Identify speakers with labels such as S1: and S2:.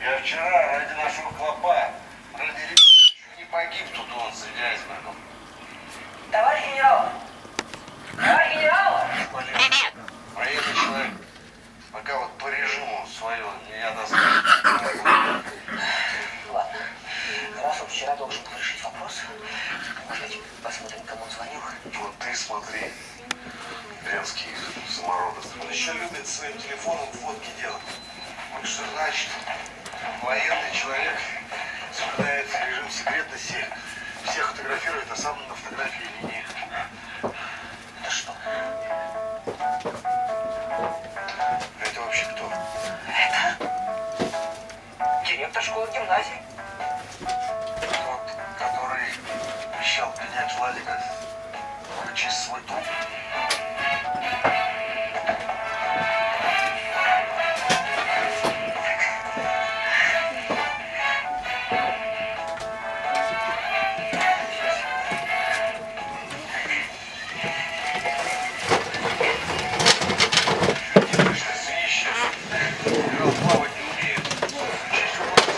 S1: Я вчера ради нашего клопа, ради чуть не погиб тут он среди айсбергов.
S2: Товарищ генерал! Товарищ генерал!
S1: Военный человек. Пока вот по режиму свое не отослал.
S2: Ладно. Раз он вчера должен был решить вопрос, давайте посмотрим, кому он звонил.
S1: Вот ты смотри. Брянский самородок. Он еще любит своим телефоном фотки делать. Вот что значит, военный человек соблюдает режим секретности, всех фотографирует, а сам на фотографии линии.
S2: Это что?
S1: Это вообще кто?
S2: Это директор школы гимназии.
S1: Тот, который обещал принять Владика через свой труп.